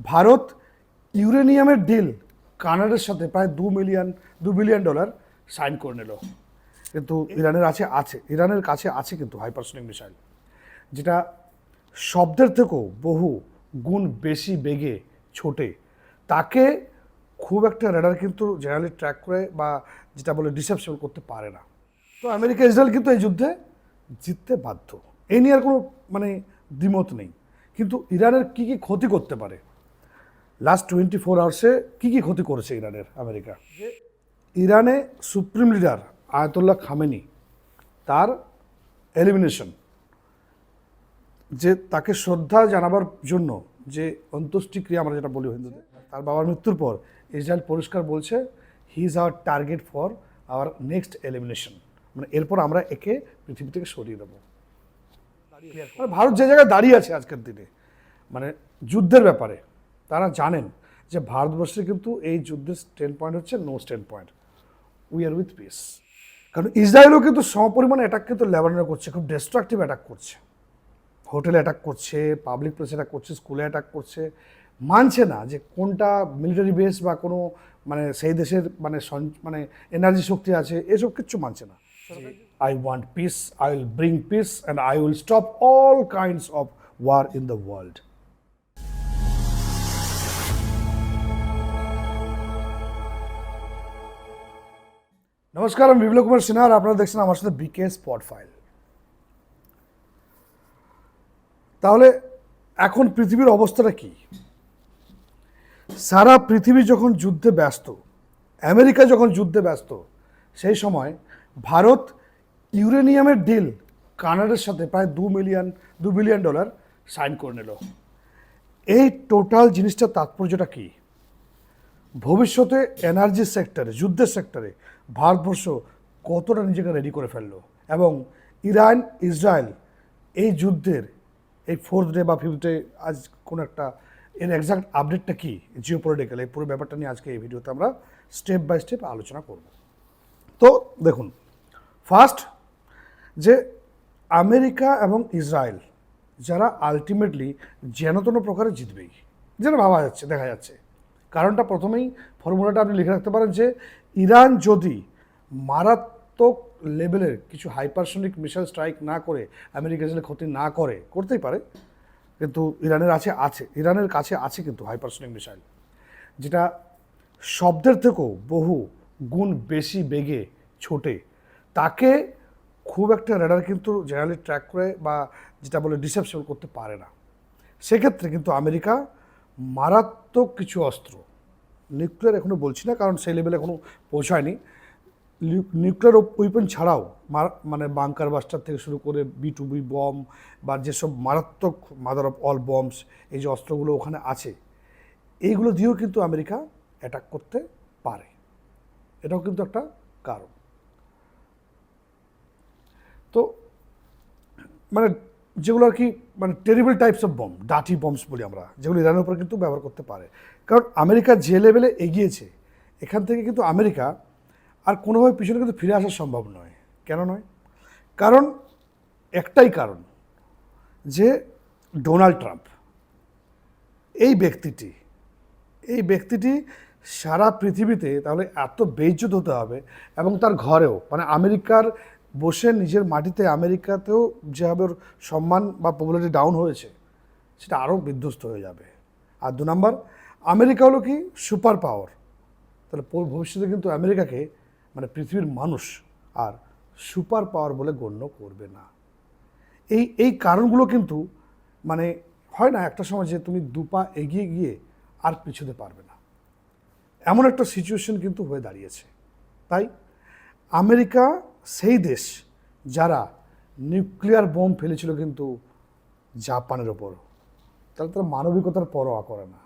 Bharat ইউরেনিয়ামের deal কানাডার সাথে প্রায় $2 বিলিয়ন সাইন করে নিল। কিন্তু ইরানের কাছে আছে কিন্তু হাইপারসনিক মিসাইল, যেটা শব্দের থেকেও বহু গুণ বেশি বেগে ছোটে। তাকে খুব একটা রেডার কিন্তু জেনারেলি ট্র্যাক করে বা যেটা বলে ডিসেপশন করতে পারে না। তো আমেরিকা ইসরায়েল কিন্তু এই যুদ্ধে জিততে বাধ্য, এই নিয়ে আর কোনো দ্বিমত নেই। কিন্তু ইরানের কি কি ক্ষতি করতে পারে, লাস্ট 24 আওয়ার্সে কি কি ক্ষতি করেছে আমেরিকা। ইরানে সুপ্রিম লিডার আয়াতুল্লাহ খামেনি তার এলিমিনেশন, যে তাকে শ্রদ্ধা জানাবার জন্য যে অন্ত্যেষ্টিক্রিয়া আমরা যেটা বলি হিন্দুদের, তার বাবার মৃত্যুর পর ইসরায়েল পরিষ্কার বলছে he is our target for our next elimination, এরপর আমরা একে পৃথিবী থেকে সরিয়ে দেবো। ভারত যে জায়গায় দাঁড়িয়ে আছে আজকের দিনে যুদ্ধের ব্যাপারে, তারা জানেন যে ভারতবর্ষে কিন্তু এই যুদ্ধের স্ট্যান্ড পয়েন্ট হচ্ছে no stand point, we are with peace. কারণ ইসরায়েলও কিন্তু সমপরিমাণে অ্যাটাক কিন্তু লেবাননে করছে, খুব ডিস্ট্রাকটিভ অ্যাটাক করছে, হোটেলে অ্যাটাক করছে, পাবলিক প্লেসে অ্যাটাক করছে, স্কুলে অ্যাটাক করছে। মানছে না যে কোনটা মিলিটারি বেস বা কোনো সেই দেশের এনার্জি শক্তি আছে, এসব কিচ্ছু মানছে না। I want peace, I will bring peace, and I will stop all kinds of war in the world. নমস্কার, আমি বিপ্লব কুমার সিনহা, আর আপনারা দেখছেন আমার সাথে বিকে স্পট ফাইল। তাহলে এখন পৃথিবীর অবস্থাটা কি? সারা পৃথিবী যখন যুদ্ধে ব্যস্ত, আমেরিকা যখন যুদ্ধে ব্যস্ত, সেই সময় ভারত ইউরেনিয়ামের ডিল কানাডার সাথে প্রায় $2 বিলিয়ন সাইন করে নিল। এই টোটাল জিনিসটার তাৎপর্যটা কি? ভবিষ্যতে এনার্জি সেক্টরে, যুদ্ধের সেক্টরে ভারতবর্ষ কতটা নিজেকে রেডি করে ফেললো, এবং ইরান ইসরায়েল এই যুদ্ধের এই 4th ডে বা 5th ডে আজ কোনো একটা এর এক্সাক্ট আপডেটটা কি জিওপলিটিক্যাল, এই পুরো ব্যাপারটা নিয়ে আজকে এই ভিডিওতে আমরা স্টেপ বাই স্টেপ আলোচনা করব। তো দেখুন, ফার্স্ট যে আমেরিকা এবং ইসরায়েল যারা আলটিমেটলি যেন প্রকারে জিতবেই, যেটা ভাবা যাচ্ছে, দেখা যাচ্ছে। কারণটা প্রথমেই ফর্মুলাটা আপনি লিখে রাখতে পারেন যে ইরান যদি মারাত্মক লেভেলের কিছু হাইপারসনিক মিসাইল স্ট্রাইক না করে আমেরিকা ইসরায়েলের ক্ষতি না করে, করতেই পারে, কিন্তু ইরানের কাছে আছে কিন্তু হাইপারসনিক মিসাইল, যেটা শব্দের থেকেও বহু গুণ বেশি বেগে ছোটে। তাকে খুব একটা রেডার কিন্তু জেনারেলি ট্র্যাক করে বা যেটা বলে ডিসেপশন করতে পারে না। সেক্ষেত্রে কিন্তু আমেরিকা মারাত্মক কিছু অস্ত্র, নিউক্লিয়ার এখনও বলছি না কারণ সেই লেভেলে এখনও পৌঁছায়নি, নিউক্লিয়ার উইপেন ছাড়াও বাংকার বাস্টার থেকে শুরু করে B2B বম বা যেসব মারাত্মক মাদার অফ অল বম্বস, এই যে অস্ত্রগুলো ওখানে আছে, এইগুলো দিয়েও কিন্তু আমেরিকা অ্যাটাক করতে পারে। এটাও কিন্তু একটা কারণ। তো যেগুলো আর কি টেরিবল টাইপস অফ বম, ডাটি বমস বলি আমরা, যেগুলো ইরানের উপর কিন্তু ব্যবহার করতে পারে। কারণ আমেরিকা যে লেভেলে এগিয়েছে, এখান থেকে কিন্তু আমেরিকা আর কোনোভাবে পিছনে কিন্তু ফিরে আসা সম্ভব নয়। কেন নয়? কারণ একটাই কারণ, যে ডোনাল্ড ট্রাম্প এই ব্যক্তিটি সারা পৃথিবীতে তাহলে এত বেইজ্জত হতে হবে, এবং তার ঘরেও আমেরিকার বসে নিজের মাটিতে আমেরিকাতেও যেভাবে ওর সম্মান বা পপুলারিটি ডাউন হয়েছে, সেটা আরও বিধ্বস্ত হয়ে যাবে। আর 2 নম্বর, আমেরিকা হলো কি সুপার পাওয়ার, তাহলে ভবিষ্যতে কিন্তু আমেরিকাকে পৃথিবীর মানুষ আর সুপার পাওয়ার বলে গণ্য করবে না। এই কারণগুলো কিন্তু হয় না একটা সময় যে তুমি 2 পা এগিয়ে গিয়ে আর পিছুতে পারবে না, এমন একটা সিচুয়েশন কিন্তু হয়ে দাঁড়িয়েছে। তাই আমেরিকা সেই দেশ যারা নিউক্লিয়ার বোম ফেলেছিল কিন্তু জাপানের ওপর, তাহলে তারা মানবিকতার পরোয়া করে না।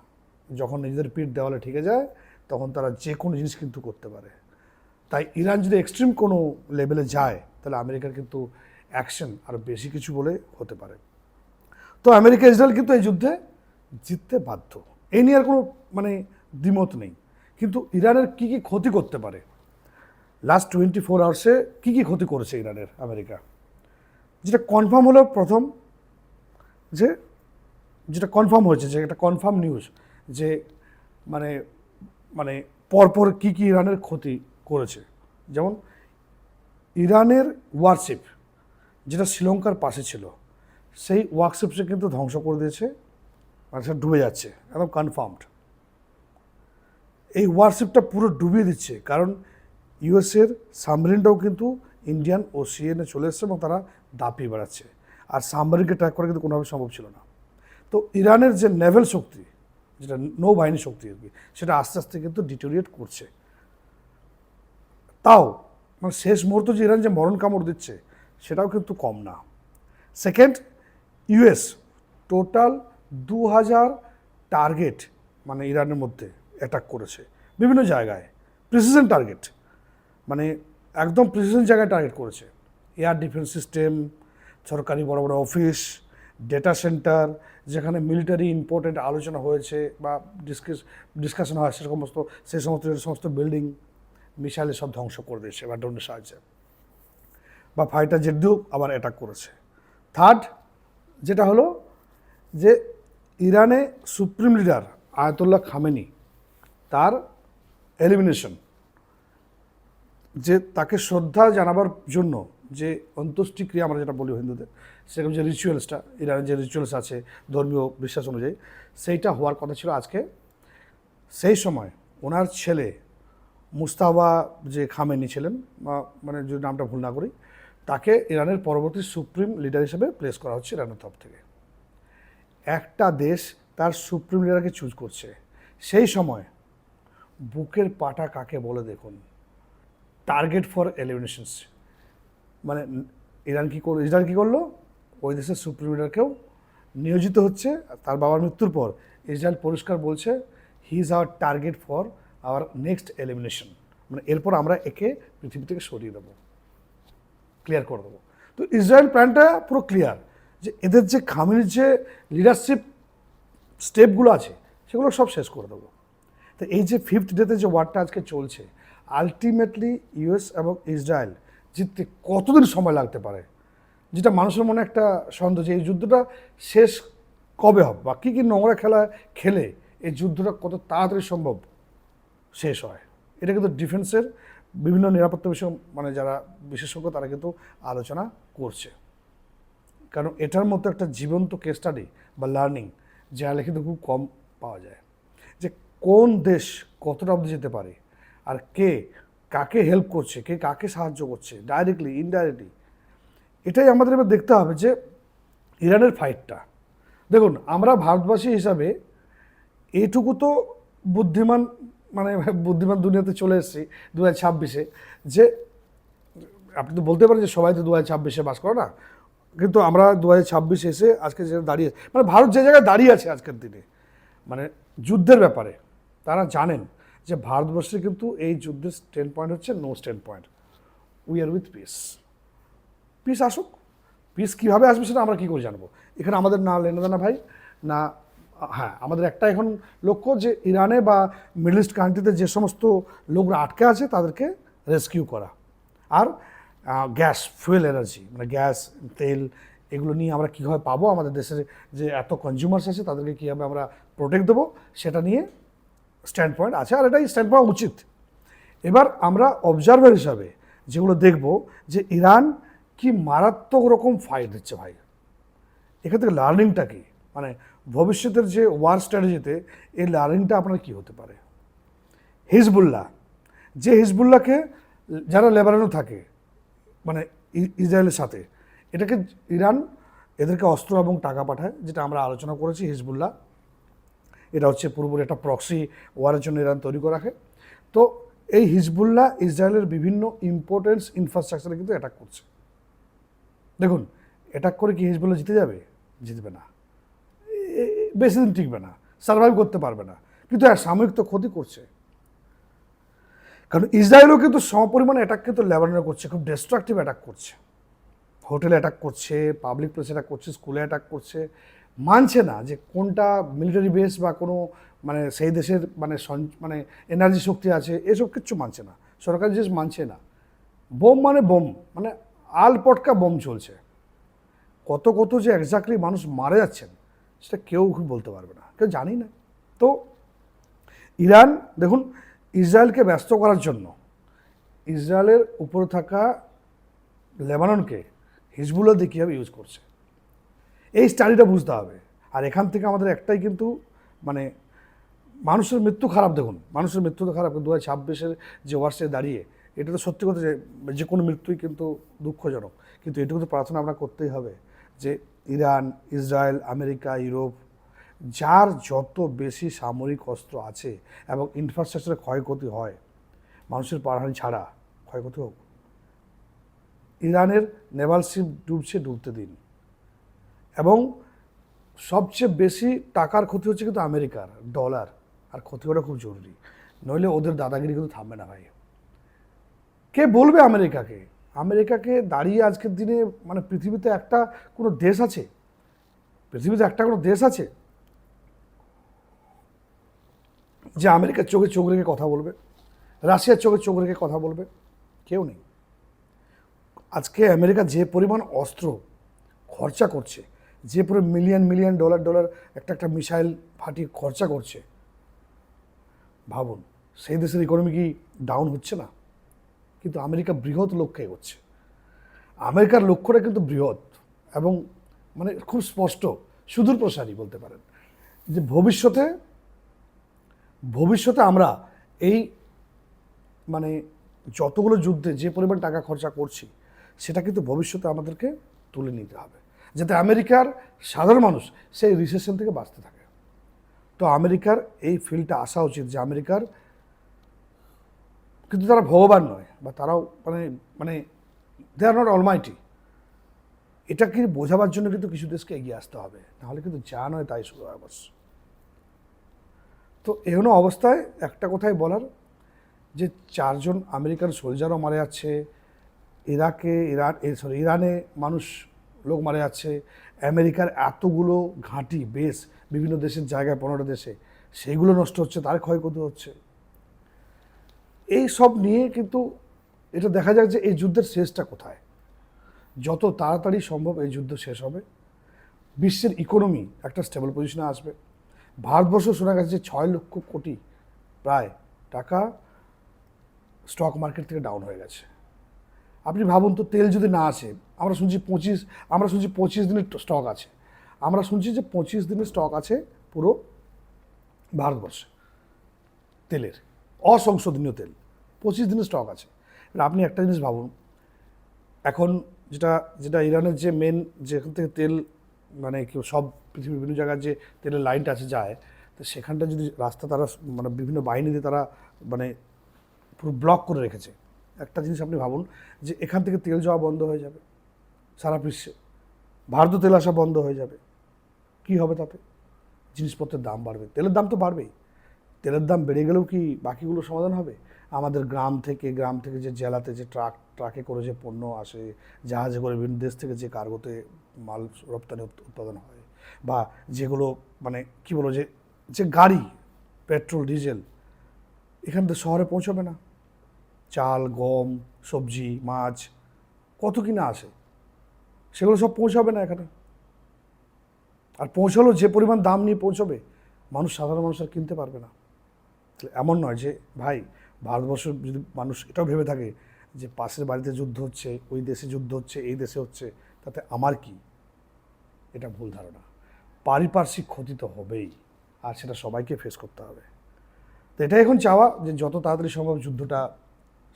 যখন নিজেদের পিঠ দেওয়ালে ঠেকে যায়, তখন তারা যে কোনো জিনিস কিন্তু করতে পারে। তাই ইরান যদি এক্সট্রিম কোনো লেভেলে যায়, তাহলে আমেরিকার কিন্তু অ্যাকশন আরও বেশি কিছু বলে হতে পারে। তো আমেরিকা ইসরায়েল কিন্তু এই যুদ্ধে জিততে বাধ্য, এই নিয়ে আর কোনো দ্বিমত নেই। কিন্তু ইরানের কি কি ক্ষতি করতে পারে, লাস্ট 24 আওয়ার্সে কী কী ক্ষতি করেছে আমেরিকা, যেটা কনফার্ম হলো, প্রথম যেটা কনফার্ম হয়েছে, যে একটা কনফার্ম নিউজ, যে মানে মানে পরপর কী কী ইরানের ক্ষতি করেছে। যেমন ইরানের ওয়ারশিপ যেটা শ্রীলঙ্কার পাশে ছিল, সেই ওয়ারশিপসে কিন্তু ধ্বংস করে দিয়েছে, মানে সেটা ডুবে যাচ্ছে একদম কনফার্মড। এই ওয়ারশিপটা পুরো ডুবিয়ে দিচ্ছে, কারণ ইউএসের সাবমেরিনটাও কিন্তু ইন্ডিয়ান ওশিয়ানে চলে এসছে এবং তারা দাপিয়ে বেড়াচ্ছে, আর সাবমেরিনকে ট্র্যাক করা কিন্তু কোনোভাবে সম্ভব ছিল না। তো ইরানের যে নেভেল শক্তি, যেটা নৌবাহিনী শক্তি আর কি, সেটা আস্তে আস্তে কিন্তু ডিটোরিয়েট করছে। তাও মানে শেষ মুহূর্ত যে ইরান যে মরণ কামড় দিচ্ছে সেটাও কিন্তু কম না। সেকেন্ড, ইউএস টোটাল 2000 টার্গেট মানে ইরানের মধ্যে অ্যাটাক করেছে বিভিন্ন জায়গায়, প্রিসিশন টার্গেট, মানে একদম প্রিসিশন জায়গায় টার্গেট করেছে। এয়ার ডিফেন্স সিস্টেম, সরকারি বড় বড় অফিস, ডেটা সেন্টার, যেখানে মিলিটারি ইম্পর্টেন্ট আলোচনা হয়েছে বা ডিসকাশন হয় সেই সমস্ত বিল্ডিং মিসাইলে সব ধ্বংস করে দিয়েছে বা ড্রোনের সাহায্যে, বা ফাইটার জেট দিয়েও আবার অ্যাটাক করেছে। থার্ড যেটা হলো যে ইরানে সুপ্রিম লিডার আয়াতুল্লাহ খামেনি, তার এলিমিনেশন, যে তাকে শ্রদ্ধা জানাবার জন্য যে অন্ত্যেষ্টিক্রিয়া আমরা যেটা বলি হিন্দুদের, সেরকম যে রিচুয়ালসটা, ইরানের যে রিচুয়ালস আছে ধর্মীয় বিশ্বাস অনুযায়ী, সেইটা হওয়ার কথা ছিল আজকে। সেই সময় ওনার ছেলে মুস্তাফা যে খামেনি ছিলেন, মানে যদি নামটা ভুল না করি, তাকে ইরানের পরবর্তী সুপ্রিম লিডার হিসেবে প্লেস করা হচ্ছে ইরানের তরফ থেকে। একটা দেশ তার সুপ্রিম লিডারকে চুজ করছে, সেই সময় বুকের পাটা কাকে বলে দেখুন। টার্গেট ফর এলিমিনেশনস, মানে ইরান কী করলো, ওই দেশের সুপ্রিম লিডারকেও নিয়োজিত হচ্ছে। তার বাবার মৃত্যুর পর ইসরায়েল পরিষ্কার বলছে he is our target for our next elimination, মানে এরপর আমরা একে পৃথিবী থেকে সরিয়ে দেবো, ক্লিয়ার করে দেবো। তো ইসরায়েল প্ল্যানটা পুরো ক্লিয়ার, যে এদের যে খামেনির যে লিডারশিপ স্টেপগুলো আছে সেগুলো সব শেষ করে দেবো। তো এই যে 5th ডেতে যে ওয়ারটা আজকে চলছে, আলটিমেটলি ইউএস এবং ইসরায়েল জিততে কতদিন সময় লাগতে পারে, যেটা মানুষের মনে একটা সন্দেহ যে এই যুদ্ধটা শেষ কবে হবে, বা কী কী নোংরা খেলা খেলে এই যুদ্ধটা কত তাড়াতাড়ি সম্ভব শেষ হয়। এটা কিন্তু ডিফেন্সের বিভিন্ন নিরাপত্তা বিষয় মানে যারা বিশেষজ্ঞ তারা কিন্তু আলোচনা করছে, কারণ এটার মতো একটা জীবন্ত কেস স্টাডি বা লার্নিং জানলে কিন্তু খুব কম পাওয়া যায়, যে কোন দেশ কতটা অবধি যেতে পারে, আর কে কাকে হেল্প করছে, কে কাকে সাহায্য করছে, ডাইরেক্টলি ইনডাইরেক্টলি। এটাই আমাদের এবার দেখতে হবে যে ইরানের ফাইটটা, দেখুন আমরা ভারতবাসী হিসাবে এইটুকু তো বুদ্ধিমান, মানে বুদ্ধিমান দুনিয়াতে চলে এসেছি 2026-এ, যে আপনি তো বলতে পারেন যে সবাই তো 2026-এ বাস করে না, কিন্তু আমরা 2026 এসে আজকে যে দাঁড়িয়ে, মানে ভারত যে জায়গায় দাঁড়িয়ে আছে আজকের দিনে, মানে যুদ্ধের ব্যাপারে তারা জানেন যে ভারতবর্ষে কিন্তু এই যুদ্ধের স্ট্যান্ড পয়েন্ট হচ্ছে no stand point, we are with peace. Peace আসুক, পিস কীভাবে আসবে সেটা আমরা কী করে জানবো, এখানে আমাদের না লেনাদেনা ভাই না। হ্যাঁ, আমাদের একটা এখন লক্ষ্য যে ইরানে বা মিডল ইস্ট কান্ট্রিতে যে সমস্ত লোকরা আটকে আছে তাদেরকে রেস্কিউ করা, আর গ্যাস ফুয়েল এনার্জি মানে গ্যাস তেল এগুলো নিয়ে আমরা কীভাবে পাবো, আমাদের দেশের যে এত কনজিউমার্স আছে তাদেরকে কীভাবে আমরা প্রোটেক্ট দেবো সেটা নিয়ে স্ট্যান্ড পয়েন্ট আছে, আর এটাই স্ট্যান্ড পয়েন্ট উচিত। এবার আমরা অবজারভার হিসাবে যেগুলো দেখব যে ইরান কি মারাত্মক রকম ফাইট দিচ্ছে ভাই, এখান থেকে লার্নিংটা কী, মানে ভবিষ্যতের যে ওয়ার স্ট্র্যাটেজিতে এই লার্নিংটা আপনার কী হতে পারে। হিজবুল্লাহ, যে হিজবুল্লাহকে যারা লেবাননে থাকে মানে ইসরায়েলের সাথে, এটাকে ইরান এদেরকে অস্ত্র এবং টাকা পাঠায়, যেটা আমরা আলোচনা করেছি। হিজবুল্লাহ এটা হচ্ছে পুরোপুরি একটা প্রক্সি ওয়ারের জন্য ইরান তৈরি করে রাখে। তো এই হিজবুল্লাহ ইসরায়েলের বিভিন্ন ইম্পর্টেন্স ইনফ্রাস্ট্রাকচারে কিন্তু অ্যাটাক করছে। দেখুন, অ্যাটাক করে কি হিজবুল্লাহ জিতে যাবে? জিতবে না, বেশি দিন টিকবে না, সার্ভাইভ করতে পারবে না, কিন্তু সাময়িক তো ক্ষতি করছে। কারণ ইসরায়েলও কিন্তু সমপরিমাণে অ্যাটাক কিন্তু লেবাননে করছে, খুব ডিস্ট্রাকটিভ অ্যাটাক করছে, হোটেলে অ্যাটাক করছে, পাবলিক প্লেসে অ্যাটাক করছে, স্কুলে অ্যাটাক করছে। মানছে না যে কোনটা মিলিটারি বেস বা কোনো মানে সেই দেশের মানে মানে এনার্জি শক্তি আছে, এসব কিচ্ছু মানছে না, সরকারি জিনিস মানছে না। বোম মানে বোম, মানে আল পটকা বোম চলছে। কত যে এক্স্যাক্টলি মানুষ মারা যাচ্ছেন সেটা কেউ বলতে পারবে না, কেউ জানি না। তো ইরান দেখুন, ইসরায়েলকে ব্যস্ত করার জন্য ইসরায়েলের উপরে থাকা লেবাননকে হিজবুল্লাহ দিয়ে কীভাবে ইউজ করছে, এই স্টাডিটা বুঝতে হবে। আর এখান থেকে আমাদের একটাই কিন্তু মানে মানুষের মৃত্যু খারাপ, দেখুন মানুষের মৃত্যু তো খারাপ, কিন্তু 2026-এর যে ওয়ার্সে দাঁড়িয়ে এটা তো সত্যি কথা যে কোনো মৃত্যুই কিন্তু দুঃখজনক, কিন্তু এটুকু তো প্রার্থনা আমরা করতেই হবে যে ইরান, ইসরায়েল, আমেরিকা, ইউরোপ, যার যত বেশি সামরিক অস্ত্র আছে এবং ইনফ্রাস্ট্রাকচারে ক্ষয়ক্ষতি হয়, মানুষের প্রাণহানি ছাড়া ক্ষয়ক্ষতি হোক। ইরানের নেভাল শিপ ডুবছে, ডুবতে দিন। এবং সবচেয়ে বেশি টাকার ক্ষতি হচ্ছে কিন্তু আমেরিকার ডলার, আর ক্ষতি করা খুব জরুরি, নইলে ওদের দাদাগিরি কিন্তু থামবে না ভাই। কে বলবে আমেরিকাকে? আমেরিকাকে দাঁড়িয়ে আজকের দিনে মানে পৃথিবীতে একটা কোনো দেশ আছে, পৃথিবীতে একটা কোনো দেশ আছে যে আমেরিকার চোখে চোখ রেখে কথা বলবে, রাশিয়ার চোখে চোখ রেখে কথা বলবে? কেউ নেই। আজকে আমেরিকা যে পরিমাণ অস্ত্র খরচা করছে, যে পুরো মিলিয়ন মিলিয়ন ডলার একটা একটা মিসাইল ফাটিয়ে খরচা করছে, ভাবুন সেই দেশের ইকোনমি কি ডাউন হচ্ছে না? কিন্তু আমেরিকা বৃহৎ লক্ষ্যে এগোচ্ছে। আমেরিকার লক্ষ্যটা কিন্তু বৃহৎ এবং মানে খুব স্পষ্ট, সুদূর প্রসারী বলতে পারেন, যে ভবিষ্যতে আমরা এই মানে যতগুলো যুদ্ধে যে পরিমাণ টাকা খরচা করছি, সেটা কিন্তু ভবিষ্যতে আমাদেরকে তুলে নিতে হবে, যাতে আমেরিকার সাধারণ মানুষ সেই রিসেশন থেকে বাঁচতে থাকে। তো আমেরিকার এই ফিল্ডটা আসা উচিত যে আমেরিকার কিন্তু তারা ভগবান নয়, বা তারাও মানে মানে দে আর নট অলমাইটি। এটাকে বোঝাবার জন্য কিন্তু কিছু দেশকে এগিয়ে আসতে হবে, নাহলে কিন্তু যা নয় তাই শুরু হয় বস। তো এমন অবস্থায় একটা কথাই বলার, যে 4 জন আমেরিকান সোলজারও মারা যাচ্ছে, ইরানে মানুষ লোক মারা যাচ্ছে, আমেরিকার এতগুলো ঘাঁটি বেস বিভিন্ন দেশের জায়গায় 15টা দেশে, সেইগুলো নষ্ট হচ্ছে, তার ক্ষয়ক্ষতি হচ্ছে। এই সব নিয়ে কিন্তু এটা দেখা যাক যে এই যুদ্ধের শেষটা কোথায়। যত তাড়াতাড়ি সম্ভব এই যুদ্ধ শেষ হবে, বিশ্বের ইকোনমি একটা স্টেবল পজিশনে আসবে। ভারতবর্ষ শোনা গেছে যে 6 লক্ষ কোটি প্রায় টাকা স্টক মার্কেট থেকে ডাউন হয়ে গেছে। আপনি ভাবুন তো, তেল যদি না আসে, আমরা শুনছি 25 দিনের স্টক আছে, আমরা শুনছি যে 25 দিনের স্টক আছে পুরো ভারতবর্ষে তেলের, অসংশোধনীয় তেল 25 দিনের স্টক আছে। আপনি একটা জিনিস ভাবুন, এখন যেটা ইরানের যে মেন, যেখান থেকে তেল মানে কেউ সব পৃথিবীর বিভিন্ন জায়গার যে তেলের লাইনটা আছে যায়, তো সেখানটা যদি রাস্তা তারা মানে বিভিন্ন বাহিনী দিয়ে তারা মানে পুরো ব্লক করে রেখেছে, একটা জিনিস আপনি ভাবুন যে এখান থেকে তেল যাওয়া বন্ধ হয়ে যাবে সারা বিশ্বে, ভারতে তেল আসা বন্ধ হয়ে যাবে, কি হবে তাতে? জিনিসপত্রের দাম বাড়বে, তেলের দাম তো বাড়বেই। তেলের দাম বেড়ে গেলেও কি বাকিগুলো সমাধান হবে? আমাদের গ্রাম থেকে যে জেলাতে যে ট্রাকে করে যে পণ্য আসে, জাহাজে করে বিভিন্ন দেশ থেকে যে কার্গোতে মাল রপ্তানি উৎপাদন হয়, বা যেগুলো মানে কি বলবো যে গাড়ি, পেট্রোল, ডিজেল এখান থেকে শহরে পৌঁছবে না, চাল, গম, সবজি, মাছ কত কিনা আসে, সেগুলো সব পৌঁছাবে না এখানে। আর পৌঁছালেও যে পরিমাণ দাম নিয়ে পৌঁছবে, সাধারণ মানুষ আর কিনতে পারবে না। এমন নয় যে ভাই, ভারতবর্ষের যদি মানুষ এটাও ভেবে থাকে যে পাশের বাড়িতে যুদ্ধ হচ্ছে, ওই দেশে যুদ্ধ হচ্ছে, এই দেশে হচ্ছে, তাতে আমার কি, এটা ভুল ধারণা। পারিপার্শ্বিক ক্ষতি তো হবেই, আর সেটা সবাইকে ফেস করতে হবে। তো এটাই এখন চাওয়া যে যত তাড়াতাড়ি সম্ভব যুদ্ধটা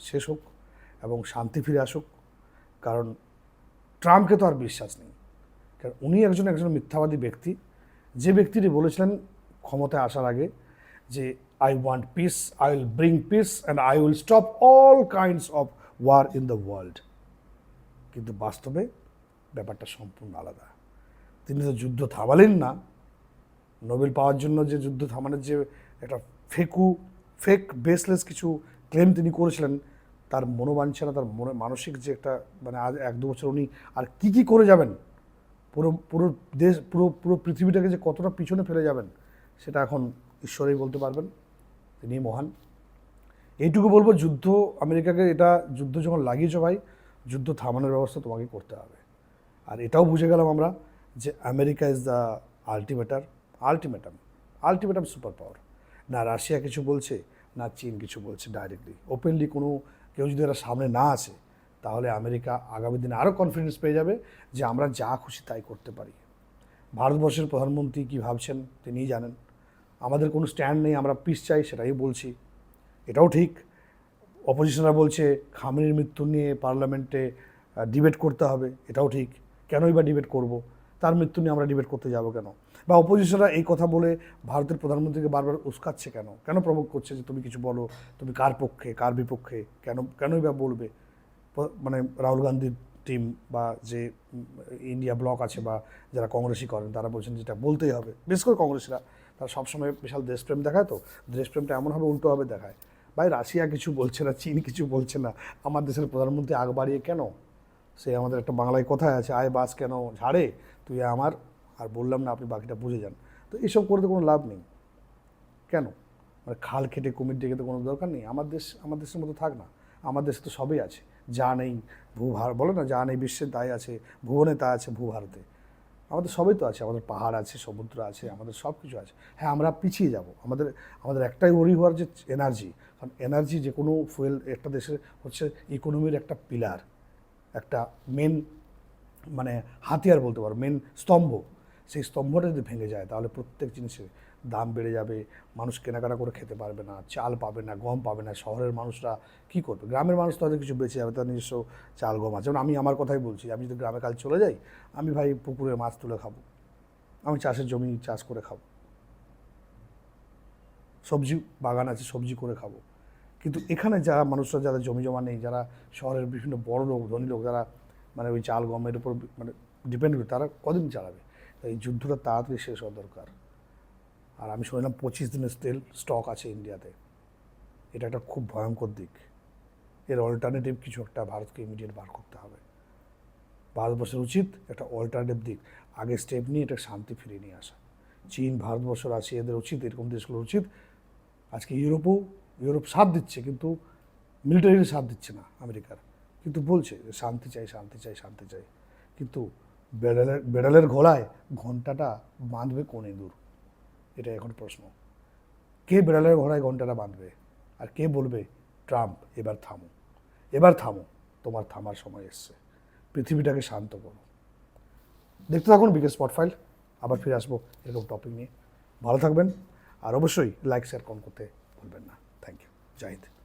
শেষ হোক এবং শান্তি ফিরে আসুক। কারণ ট্রাম্পকে তো আর বিশ্বাস নেই, কারণ উনি একজন মিথ্যাবাদী ব্যক্তি, যে ব্যক্তিটি বলেছিলেন ক্ষমতায় আসার আগে যে I want peace, I will bring peace and I will stop all kinds of war in the world. কিন্তু বাস্তবে ব্যাপারটা সম্পূর্ণ আলাদা। তিনি তো যুদ্ধ থামালেন না, নোবেল পাওয়ার জন্য যে যুদ্ধ থামানোর যে একটা ফেক বেসলেস কিছু ক্লেম তিনি করেছিলেন, তার মনোবাঞ্ছনা, তার মানসিক যে একটা মানে আজ 1-2 বছর উনি আর কি করে যাবেন, পুরো দেশ, পুরো পৃথিবীটাকে যে কতটা পিছনে ফেলে যাবেন, সেটা এখন ঈশ্বরই বলতে পারবেন, তিনি মহান। এইটুকু বলবো, যুদ্ধ আমেরিকাকে, এটা যুদ্ধ যখন লাগিয়েছো ভাই, যুদ্ধ থামানোর ব্যবস্থা তোমাকে করতে হবে। আর এটাও বুঝে গেলাম আমরা যে America is the ultimatum super power, না রাশিয়া কিছু বলছে, না চীন কিছু বলছে ডাইরেক্টলি ওপেনলি। কোনো কেউ যদি এরা সামনে না আসে, তাহলে আমেরিকা আগামী দিনে আরও কনফিডেন্স পেয়ে যাবে যে আমরা যা খুশি তাই করতে পারি। ভারতবর্ষের প্রধানমন্ত্রী কী ভাবছেন তিনিই জানেন। আমাদের কোনো স্ট্যান্ড নেই, আমরা পিস চাই, সেটাই বলছি, এটাও ঠিক। অপোজিশনরা বলছে খামেনির মৃত্যু নিয়ে পার্লামেন্টে ডিবেট করতে হবে, এটাও ঠিক। কেনই বা ডিবেট করব? তার মৃত্যু নিয়ে আমরা ডিবেট করতে যাব কেন? বা অপোজিশনরা এই কথা বলে ভারতের প্রধানমন্ত্রীকে বারবার উস্কাচ্ছে কেন? কেন প্রভোগ করছে যে তুমি কিছু বলো, তুমি কার পক্ষে কার বিপক্ষে, কেনই বা বলবে? মানে রাহুল গান্ধীর টিম বা যে ইন্ডিয়া ব্লক আছে বা যারা কংগ্রেসই করেন, তারা বলছেন যেটা বলতেই হবে। বিশেষ করে কংগ্রেসরা, তারা সবসময় বিশাল দেশপ্রেম দেখায়, তো দেশপ্রেমটা এমনভাবে উল্টোভাবে দেখায়। ভাই রাশিয়া কিছু বলছে না, চীন কিছু বলছে না, আমার দেশের প্রধানমন্ত্রী আগ বাড়িয়ে কেন? সে আমাদের একটা বাংলায় কথায় আছে, আয় বাস কেন ঝাড়ে তুই আমার, আর বললাম না আপনি বাকিটা বুঝে যান। তো এইসব করতে কোনো লাভ নেই। কেন? মানে খাল খেটে কুমির ডেকে তো কোনো দরকার নেই। আমার দেশের মতো থাক না, আমার দেশে তো সবই আছে। যা নেই বলে না, যা নেই বিশ্বে তাই আছে, ভুবনে তা আছে ভূভারতে। আমাদের সবই তো আছে, আমাদের পাহাড় আছে, সমুদ্র আছে, আমাদের সব কিছু আছে। হ্যাঁ, আমরা পিছিয়ে যাব, আমাদের একটাই ওরি হওয়ার যে এনার্জি। কারণ এনার্জি যে কোনো ফুয়েল একটা দেশের হচ্ছে ইকোনমির একটা পিলার, একটা মেন মানে হাতিয়ার বলতে পারো, মেন স্তম্ভ। সেই স্তম্ভটা যদি ভেঙে যায়, তাহলে প্রত্যেক জিনিসের দাম বেড়ে যাবে, মানুষ কেনাকাটা করে খেতে পারবে না, চাল পাবে না, গম পাবে না। শহরের মানুষরা কী করবে? গ্রামের মানুষ তো হয়তো কিছু বেঁচে যাবে, তার নিজস্ব চাল গম আছে। যেমন আমি আমার কথাই বলছি, আমি যদি গ্রামে কাল চলে যাই, আমি ভাই পুকুরে মাছ তুলে খাবো, আমি চাষের জমি চাষ করে খাবো, সবজি বাগান আছে সবজি করে খাবো। কিন্তু এখানে যারা মানুষরা, যারা জমি জমা নেই, যারা শহরের বিভিন্ন বড় লোক, ধনী লোক, যারা মানে ওই চাল গমের উপর মানে ডিপেন্ড করে, তারা কদিন চালাবে? এই যুদ্ধটা তাড়াতাড়ি শেষ হওয়া দরকার। আর আমি শুনলাম 25 দিনের তেল স্টক আছে ইন্ডিয়াতে। এটা একটা খুব ভয়ঙ্কর দিক। এর অল্টারনেটিভ কিছু একটা ভারতকে ইমিডিয়েট বার করতে হবে। ভারতবর্ষের উচিত একটা অল্টারনেটিভ দিক, আগে স্টেপ নিয়ে এটা শান্তি ফিরিয়ে নিয়ে আসা। চীন, ভারতবর্ষ, রাশিয়া, এদের উচিত, এরকম দেশগুলোর উচিত। আজকে ইউরোপ সাথ দিচ্ছে, কিন্তু মিলিটারির সাথ দিচ্ছে না আমেরিকার, কিন্তু বলছে যে শান্তি চাই, শান্তি চাই, শান্তি চাই। কিন্তু বেড়ালের ঘোড়ায় ঘণ্টাটা বাঁধবে কোন ইঁদুর? এটা এখন প্রশ্ন। কে বেড়ালের ঘোড়ায় ঘণ্টাটা বাঁধবে? আর কে বলবে ট্রাম্প এবার থামো, এবার থামো, তোমার থামার সময় এসছে, পৃথিবীটাকে শান্ত করো। দেখতে থাকুন বিকেএস স্পট ফাইল, আবার ফিরে আসবো এরকম টপিক নিয়ে। ভালো থাকবেন, আর অবশ্যই লাইক শেয়ার কমেন্ট করতে ভুলবেন না। থ্যাংক ইউ, জয় হিন্দ।